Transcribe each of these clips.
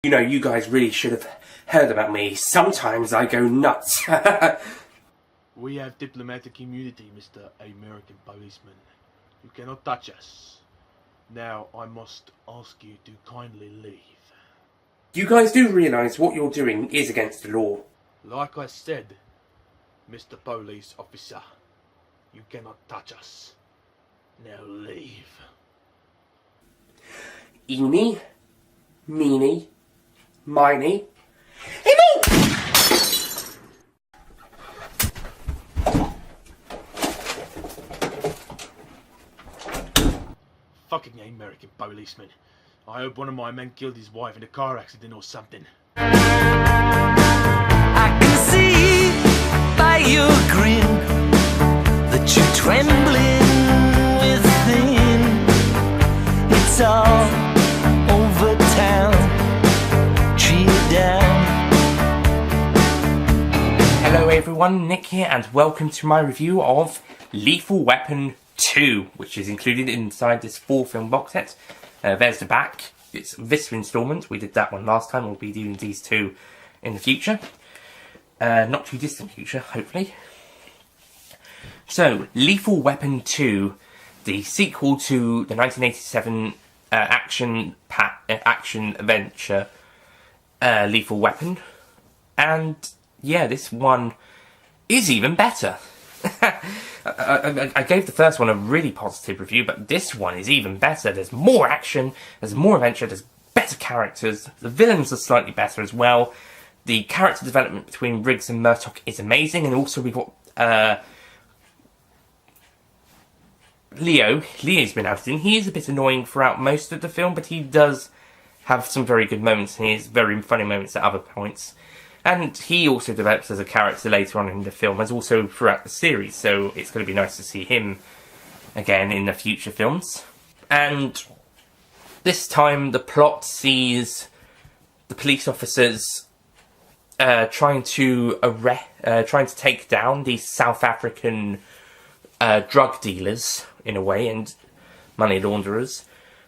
You know, you guys really should have heard about me. Sometimes I go nuts. We have diplomatic immunity, Mr. American Policeman. You cannot touch us. Now I must ask you to kindly leave. You guys do realise what you're doing is against the law. Like I said, Mr. Police Officer, you cannot touch us. Now leave. Eeny, meeny, miny, Fucking American policeman. I hope one of my men killed his wife in a car accident or something. I can see by your grin that you're trembling within. It's all over town. Cheer down. Hello everyone, Nick here, and welcome to my review of Lethal Weapon 2, which is included inside this 4-film box set. There's the back. It's this instalment. We did that one last time. We'll be doing these two in the future. Not too distant future, hopefully. So, Lethal Weapon 2, the sequel to the 1987 action-adventure Lethal Weapon. And, yeah, this one is even better. I gave the first one a really positive review, but this one is even better. There's more action, there's more adventure, there's better characters, the villains are slightly better as well. The character development between Riggs and Murtaugh is amazing, and also we've got Leo. Leo's been added in. He is a bit annoying throughout most of the film, but he does have some very good moments, and he has very funny moments at other points. And he also develops as a character later on in the film, as also throughout the series, so it's going to be nice to see him again in the future films. And this time the plot sees the police officers trying to take down these South African drug dealers, in a way, and money launderers.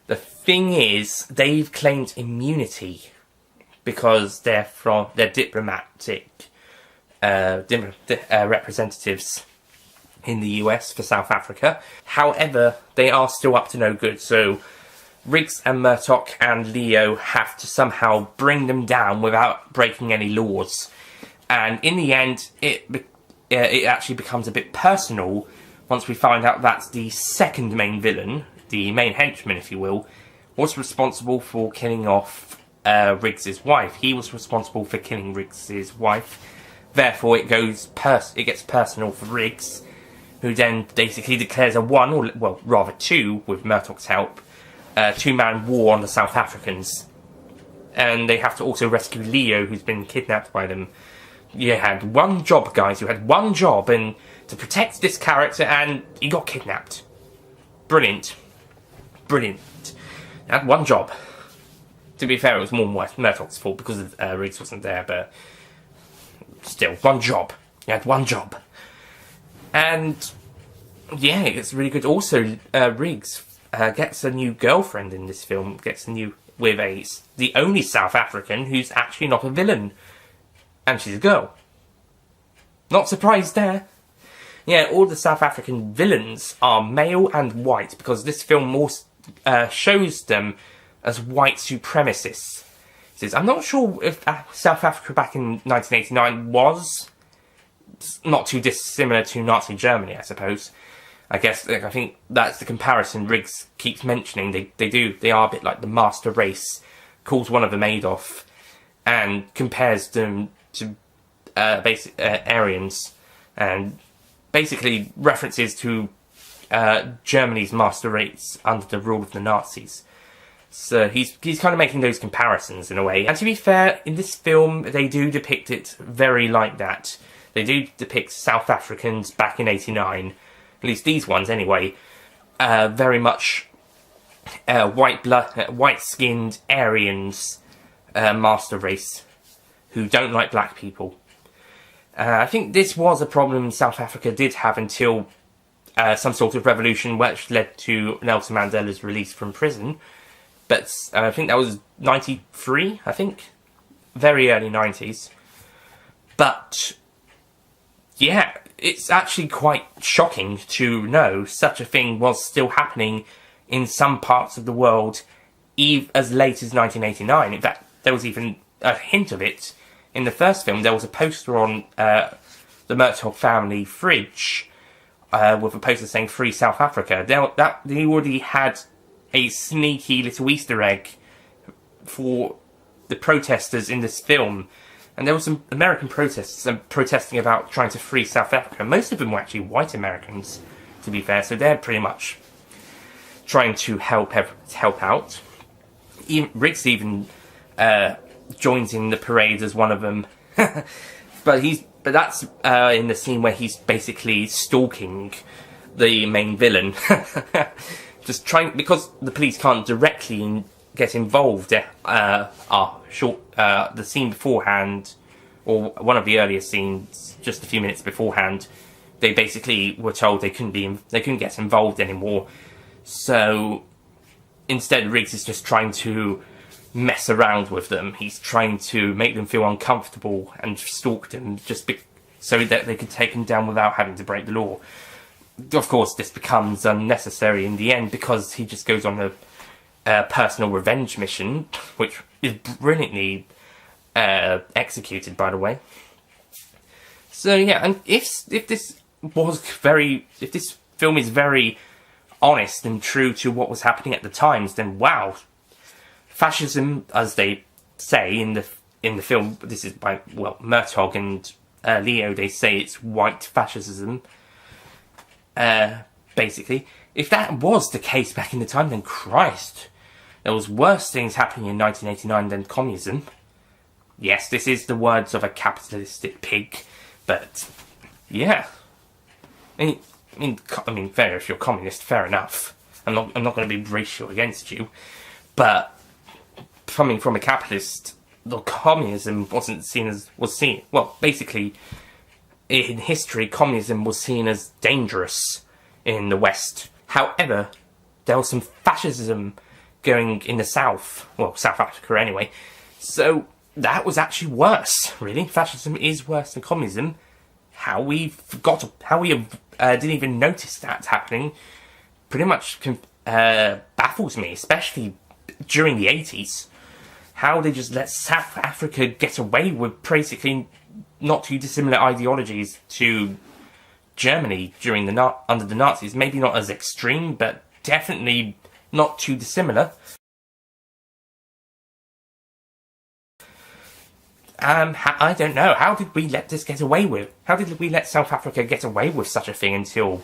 The thing is, they've claimed immunity because they're diplomatic representatives in the US for South Africa. However, they are still up to no good, so Riggs and Murtaugh and Leo have to somehow bring them down without breaking any laws. And in the end, it actually becomes a bit personal once we find out that the second main villain, the main henchman if you will, was responsible for killing off Riggs's wife. He was responsible for killing Riggs's wife. Therefore, it gets personal for Riggs, who then basically declares a two, with Murtaugh's help, two-man war on the South Africans. And they have to also rescue Leo, who's been kidnapped by them. You had one job, guys. You had one job, and to protect this character, and he got kidnapped. Brilliant. Brilliant. You had one job. To be fair, it was more Murtaugh's fault because Riggs wasn't there, but still, one job. You had one job. And, yeah, it's really good. Also, Riggs gets a new girlfriend in this film. The only South African who's actually not a villain. And she's a girl. Not surprised there. Yeah, all the South African villains are male and white, because this film also shows them as white supremacists. I'm not sure if South Africa back in 1989 was not too dissimilar to Nazi Germany, I suppose. I think that's the comparison Riggs keeps mentioning. They are a bit like the master race, calls one of them Adolf, and compares them to basic Aryans, and basically references to Germany's master race under the rule of the Nazis. So he's kind of making those comparisons in a way. And to be fair, in this film, they do depict it very like that. They do depict South Africans back in '89, at least these ones anyway, very much white-skinned Aryans, master race, who don't like black people. I think this was a problem South Africa did have until some sort of revolution which led to Nelson Mandela's release from prison. but I think that was 93, I think. Very early 90s. But, yeah, it's actually quite shocking to know such a thing was still happening in some parts of the world as late as 1989. In fact, there was even a hint of it in the first film. There was a poster on the Murtaugh family fridge with a poster saying "Free South Africa." They already had a sneaky little Easter egg for the protesters in this film. And there were some American protesters protesting about trying to free South Africa. Most of them were actually white Americans, to be fair, so they're pretty much trying to help out. Riggs even joins in the parade as one of them, but that's in the scene where he's basically stalking the main villain, just trying, because the police can't directly get involved. The scene beforehand, or one of the earlier scenes, just a few minutes beforehand, they basically were told they couldn't get involved anymore. So instead, Riggs is just trying to mess around with them. He's trying to make them feel uncomfortable and stalk them so that they could take him down without having to break the law. Of course, this becomes unnecessary in the end because he just goes on a personal revenge mission, which is brilliantly executed, by the way. So yeah, and if this film is very honest and true to what was happening at the times, then wow, fascism, as they say in the film, this is by Murtaugh and Leo, they say it's white fascism. Basically, if that was the case back in the time, then Christ, there was worse things happening in 1989 than communism. Yes, this is the words of a capitalistic pig, but yeah. I mean, fair, if you're communist, fair enough. I'm not going to be racial against you, but coming from a capitalist, the communism basically, in history, communism was seen as dangerous in the West. However, there was some fascism going in the South, South Africa anyway, so that was actually worse, really. Fascism is worse than communism. How we didn't even notice that happening pretty much baffles me, especially during the 80s. How they just let South Africa get away with basically not too dissimilar ideologies to Germany under the Nazis. Maybe not as extreme, but definitely not too dissimilar. I don't know. How did we let this get away with? How did we let South Africa get away with such a thing until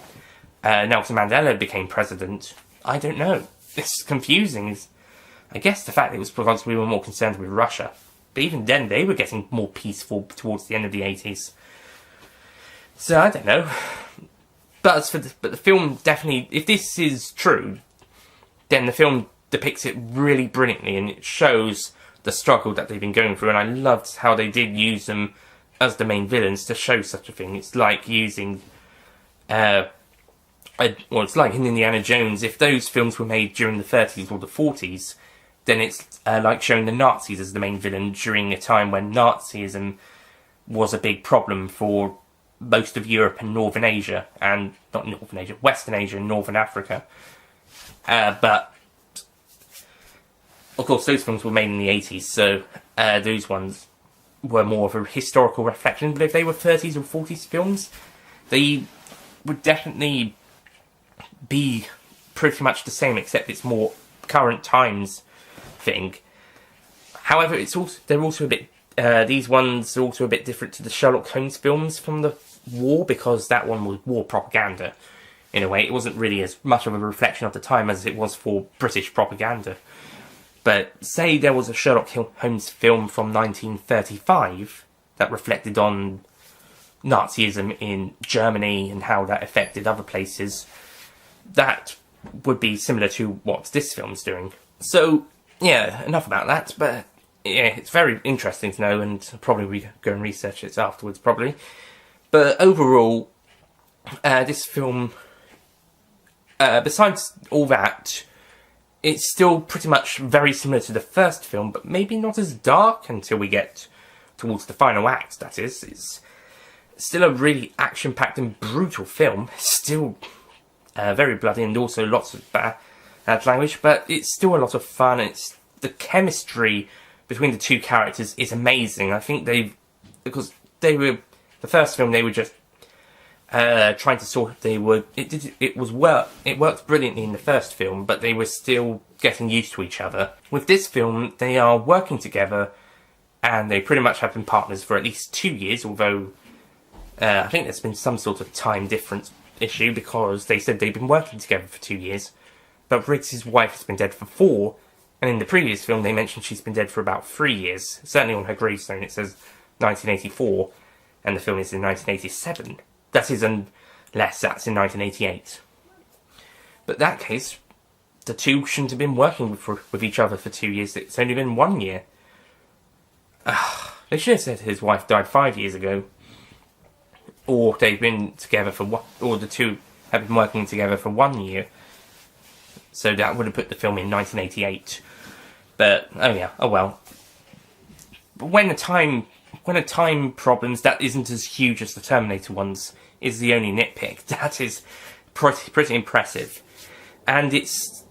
Nelson Mandela became president? I don't know. It's confusing. I guess the fact it was because we were more concerned with Russia. But even then, they were getting more peaceful towards the end of the 80s. So, I don't know. But the film definitely, if this is true, then the film depicts it really brilliantly, and it shows the struggle that they've been going through, and I loved how they did use them as the main villains to show such a thing. It's like using, it's like in Indiana Jones. If those films were made during the 30s or the 40s, then it's like showing the Nazis as the main villain during a time when Nazism was a big problem for most of Europe and Northern Asia, and not Northern Asia, Western Asia and Northern Africa. But of course, those films were made in the 80s, so those ones were more of a historical reflection. But if they were 30s or 40s films, they would definitely be pretty much the same, except it's more current times thing. However, they're also a bit. These ones are also a bit different to the Sherlock Holmes films from the war, because that one was war propaganda. In a way, it wasn't really as much of a reflection of the time as it was for British propaganda. But say there was a Sherlock Holmes film from 1935 that reflected on Nazism in Germany and how that affected other places, that would be similar to what this film's doing. So, yeah, enough about that, but yeah, it's very interesting to know, and probably we go and research it afterwards, probably. But overall, this film, besides all that, it's still pretty much very similar to the first film, but maybe not as dark until we get towards the final act, that is. It's still a really action-packed and brutal film. It's still very bloody and also lots of bad language, but it's still a lot of fun. The chemistry between the two characters is amazing. I think because the first film, they were just trying to it worked brilliantly in the first film, but they were still getting used to each other. With this film, they are working together, and they pretty much have been partners for at least 2 years, although I think there's been some sort of time difference issue, because they said they've been working together for 2 years, but Riggs' wife has been dead for 4, and in the previous film they mentioned she's been dead for about 3 years. Certainly on her gravestone it says 1984, and the film is in 1987. That is, unless that's in 1988. But in that case, the two shouldn't have been working with each other for 2 years. It's only been 1 year. They should have said his wife died 5 years ago. Or they've been together or the two have been working together for 1 year. So that would have put the film in 1988. But, oh well. But when a time problems that isn't as huge as the Terminator ones is the only nitpick, that is pretty impressive. And it's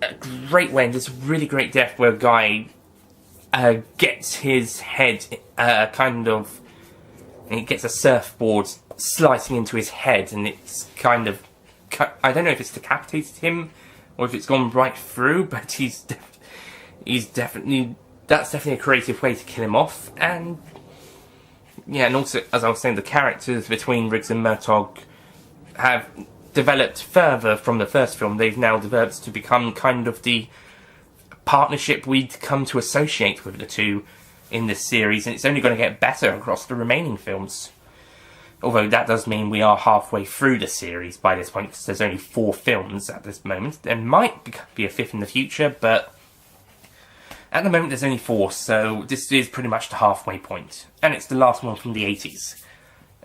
a great way, and it's a really great death where a guy gets his head he gets a surfboard slicing into his head, and it's kind of, I don't know if it's decapitated him or if it's gone right through, but that's definitely a creative way to kill him off. And yeah, and also, as I was saying, the characters between Riggs and Murtaugh have developed further from the first film. They've now developed to become kind of the partnership we'd come to associate with the two in this series, and it's only going to get better across the remaining films. Although that does mean we are halfway through the series by this point, because there's only 4 films at this moment. There might be a 5th in the future, but at the moment there's only 4, so this is pretty much the halfway point. And it's the last one from the 80s.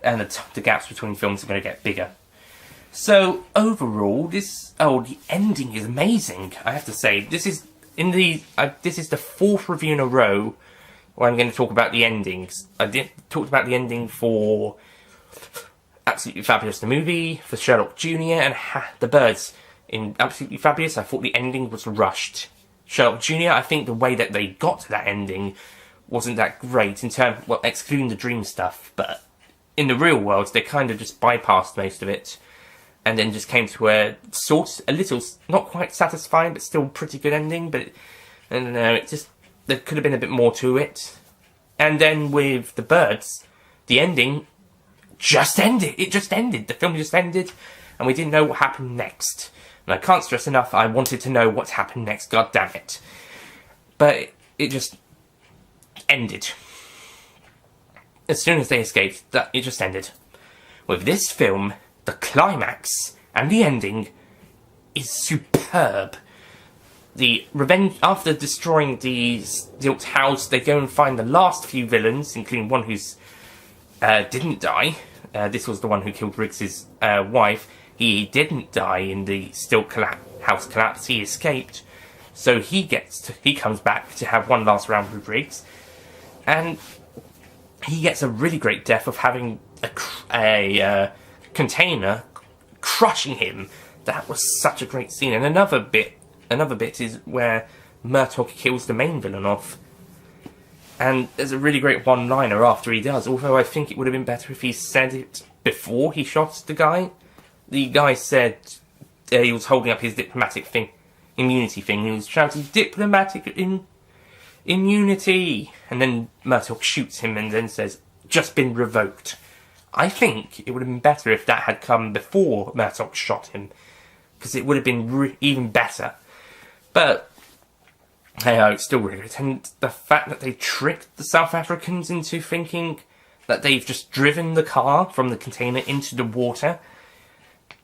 And the gaps between films are going to get bigger. So, overall, the ending is amazing, I have to say. This is the 4th review in a row where I'm going to talk about the endings. I talked about the ending for Absolutely Fabulous the movie, for Sherlock Jr. and The Birds. In Absolutely Fabulous, I thought the ending was rushed. Sherlock Jr., I think the way that they got to that ending wasn't that great, excluding the dream stuff, but in the real world, they kind of just bypassed most of it, and then just came to a little, not quite satisfying, but still pretty good ending, but I don't know, there could have been a bit more to it. And then with The Birds, the ending just ended. It just ended. The film just ended, and we didn't know what happened next. And I can't stress enough, I wanted to know what happened next, god damn it. But it just ended. As soon as they escaped, it just ended. With this film, the climax and the ending is superb. The revenge, after destroying the Stilt house, they go and find the last few villains, including one who's didn't die. This was the one who killed Riggs' wife. He didn't die in the Stilt house collapse. He escaped, so he comes back to have one last round with Riggs, and he gets a really great death of having a container crushing him. That was such a great scene. And another bit is where Murtaugh kills the main villain off. And there's a really great one-liner after he does, although I think it would have been better if he said it before he shot the guy. The guy said he was holding up his diplomatic immunity thing, and he was shouting, "Diplomatic immunity!" And then Murtaugh shoots him and then says, "Just been revoked." I think it would have been better if that had come before Murtaugh shot him, because it would have been even better. But hey, it's still really good. And the fact that they tricked the South Africans into thinking that they've just driven the car from the container into the water,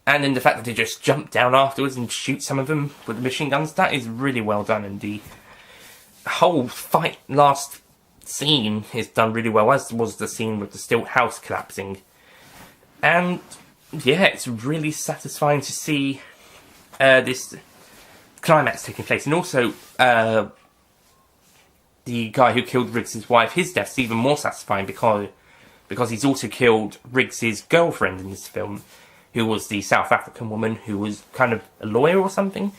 and then the fact that they just jump down afterwards and shoot some of them with the machine guns, that is really well done. And the whole last scene is done really well, as was the scene with the Stilt house collapsing. And yeah, it's really satisfying to see this climax taking place. And also, the guy who killed Riggs' wife, his death's even more satisfying because he's also killed Riggs' girlfriend in this film, who was the South African woman who was kind of a lawyer or something.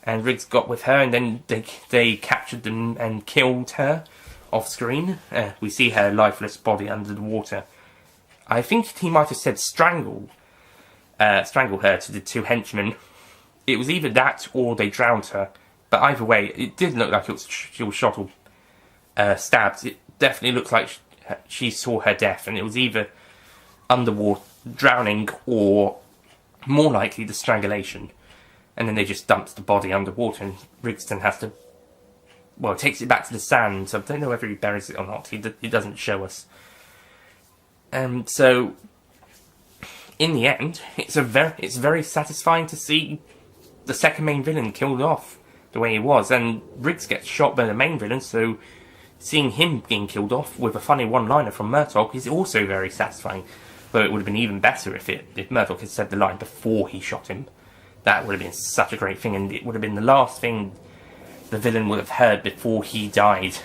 And Riggs got with her, and then they captured them and killed her off screen. We see her lifeless body under the water. I think he might have said strangle her to the two henchmen. It was either that or they drowned her. But either way, it did look like she was shot or stabbed. It definitely looks like she saw her death, and it was either underwater drowning or more likely the strangulation. And then they just dumped the body underwater, and Rigston has to, well, takes it back to the sand. So I don't know whether he buries it or not. He doesn't show us. So in the end, it's very satisfying to see the second main villain killed off the way he was, and Riggs gets shot by the main villain. So seeing him being killed off with a funny one-liner from Murtaugh is also very satisfying. Though it would have been even better if Murtaugh had said the line before he shot him. That would have been such a great thing, and it would have been the last thing the villain would have heard before he died.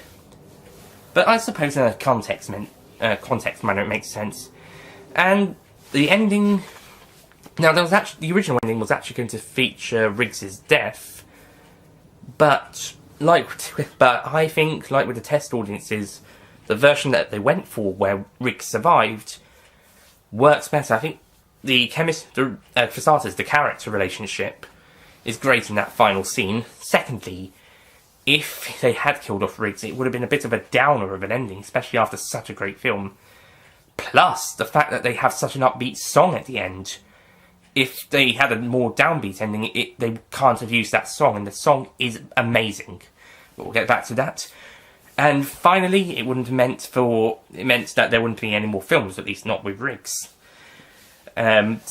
But I suppose in a context manner it makes sense. And the ending... Now, the original ending was actually going to feature Riggs' death, but I think, like with the test audiences, the version that they went for, where Riggs survived, works better. I think for starters, the character relationship is great in that final scene. Secondly, if they had killed off Riggs, it would have been a bit of a downer of an ending, especially after such a great film. Plus, the fact that they have such an upbeat song at the end. If they had a more downbeat ending, they can't have used that song, and the song is amazing. But we'll get back to that. And finally, it meant that there wouldn't be any more films, at least not with Riggs. And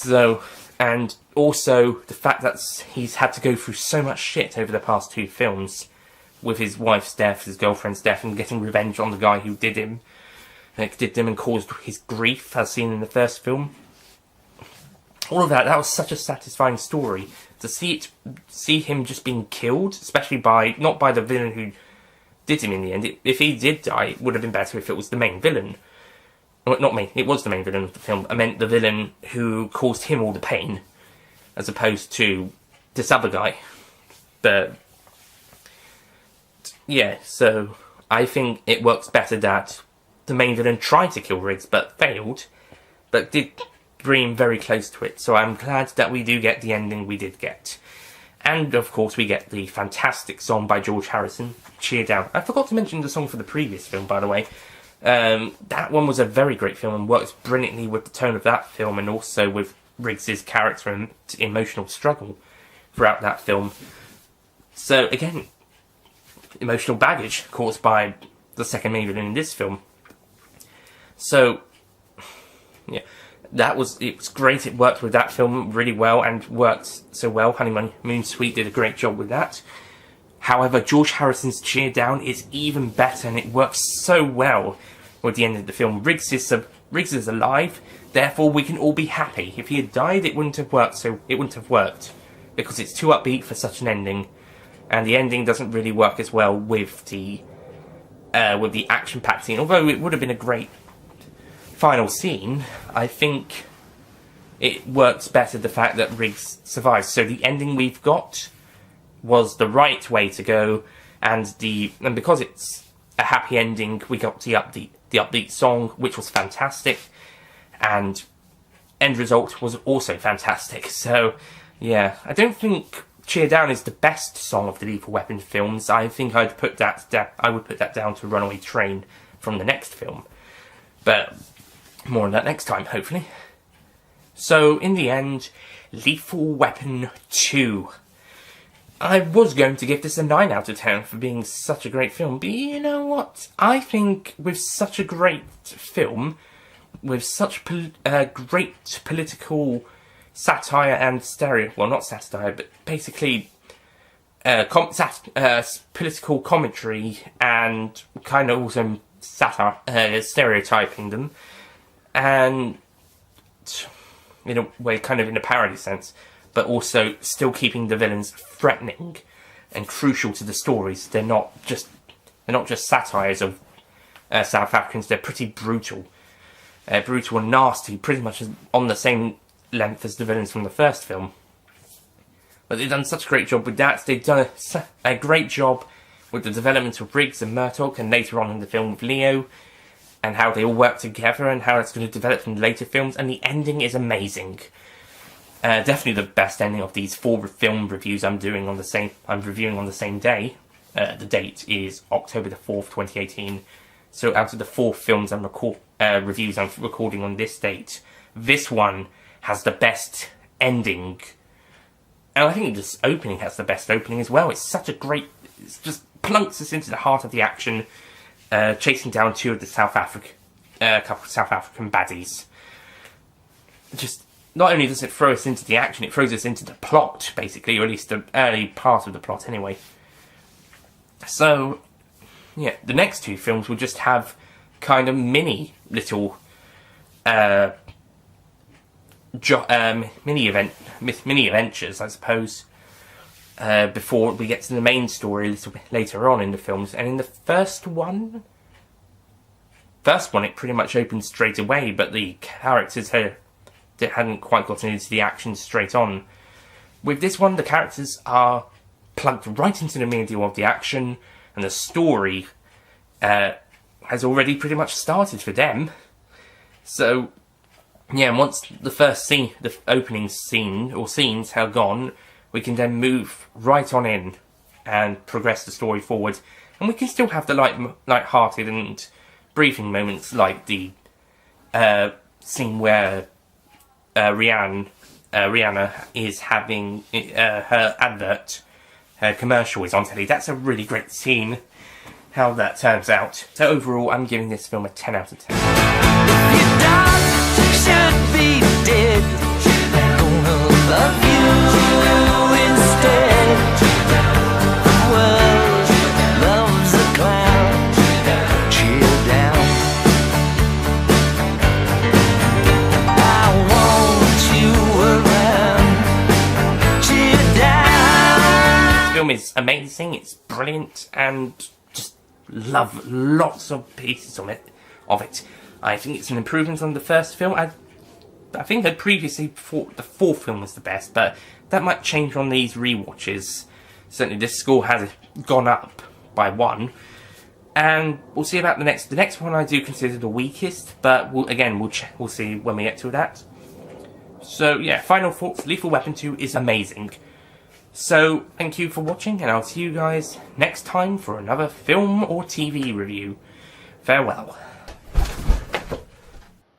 also the fact that he's had to go through so much shit over the past two films, with his wife's death, his girlfriend's death, and getting revenge on the guy who did them and caused his grief, as seen in the first film. All of that was such a satisfying story. To see him just being killed, especially not by the villain who did him in the end. If he did die, it would have been better if it was the main villain. Well, not me, it was the main villain of the film. I meant the villain who caused him all the pain, as opposed to this other guy. But yeah, so I think it works better that the main villain tried to kill Riggs but failed, but did bring him very close to it. So I'm glad that we do get the ending we did get. And of course we get the fantastic song by George Harrison, Cheer Down. I forgot to mention the song for the previous film, by the way. That one was a very great film and works brilliantly with the tone of that film, and also with Riggs' character and emotional struggle throughout that film. So again, emotional baggage caused by the second main villain in this film. So yeah, it was great. It worked with that film really well, and worked so well. Honeymoon Suite did a great job with that. However, George Harrison's Cheer Down is even better, and it works so well with the end of the film. Riggs is alive, therefore we can all be happy. If he had died, it wouldn't have worked. Because it's too upbeat for such an ending, and the ending doesn't really work as well with the action-packed scene. Although it would have been a great final scene, I think it works better the fact that Riggs survives. So the ending we've got was the right way to go, and because it's a happy ending, we got the upbeat song, which was fantastic, and end result was also fantastic. So yeah, I don't think Cheer Down is the best song of the Lethal Weapon films. I think I would put that down to Runaway Train from the next film, but more on that next time, hopefully. So in the end, Lethal Weapon 2. I was going to give this a 9 out of 10 for being such a great film, but you know what? I think with such a great film, with such great political satire and not satire, but basically political commentary and kind of also satire, stereotyping them, and in a way, kind of in a parody sense, but also still keeping the villains threatening. and crucial to the stories. They're not just satires of South Africans. They're pretty brutal, brutal and nasty, pretty much on the same length as the villains from the first film. But they've done such a great job with that. They've done a great job with the development of Riggs and Murdoch, and later on in the film with Leo, and how they all work together, and how it's going to develop in later films. And the ending is amazing. Definitely the best ending of these 4 film reviews I'm reviewing on the same day. The date is October the 4th, 2018. So out of the 4 films reviews I'm recording on this date, this one has the best ending. And I think this opening has the best opening as well. It's such a great... It just plunks us into the heart of the action, chasing down 2 of the couple of South African baddies. Just... Not only does it throw us into the action, it throws us into the plot, basically, or at least the early part of the plot, anyway. So, yeah, the next 2 films will just have kind of mini adventures, I suppose, before we get to the main story a little bit later on in the films. And in the first one, it pretty much opens straight away, but the characters hadn't quite gotten into the action straight on. With this one, the characters are plugged right into the middle of the action, and the story has already pretty much started for them. So, yeah, and once the opening scene or scenes are gone, we can then move right on in and progress the story forward, and we can still have the light-hearted and briefing moments, like the scene where Rihanna is having her advert, her commercial is on telly. That's a really great scene, how that turns out. So overall, I'm giving this film a 10 out of 10. Your dog should be dead. Gonna love you instead. The world loves a clown. Chill down. I want you around. Chill down. This film is amazing. It's brilliant, and just love lots of pieces of it. I think it's an improvement on the first film. I think I previously thought the 4th film was the best, but that might change on these rewatches. Certainly this score has gone up by 1. And we'll see about the next. The next one I do consider the weakest, but we'll see when we get to that. So yeah, final thoughts. Lethal Weapon 2 is amazing. So thank you for watching, and I'll see you guys next time for another film or TV review. Farewell.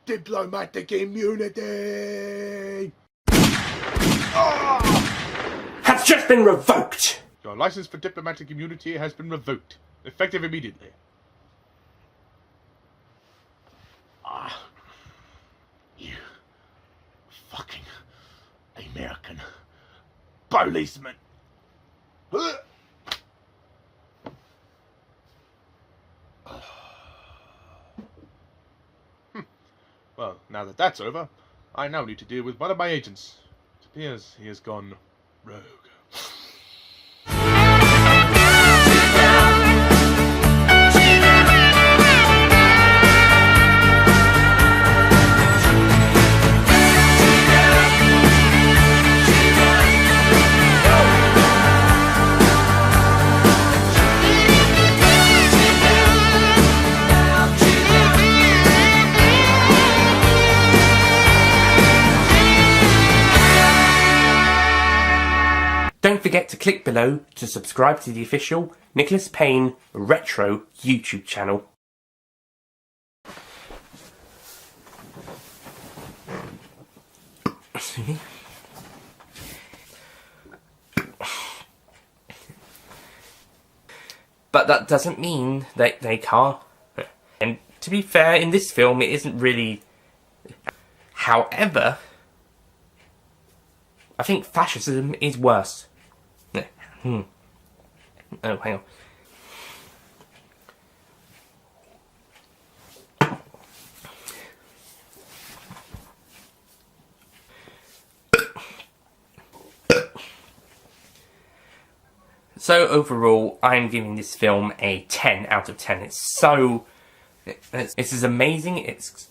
Diplomatic immunity! Has just been revoked! Your license for diplomatic immunity has been revoked. Effective immediately. You fucking American policeman. Well, now that that's over, I now need to deal with one of my agents. It appears he has gone rogue. Don't forget to click below to subscribe to the official Nicholas Payne Retro YouTube channel. But that doesn't mean that they can't. And to be fair, in this film it isn't really... However, I think fascism is worse. Oh, hang on. So overall, I'm giving this film a 10 out of 10. It's as amazing, it's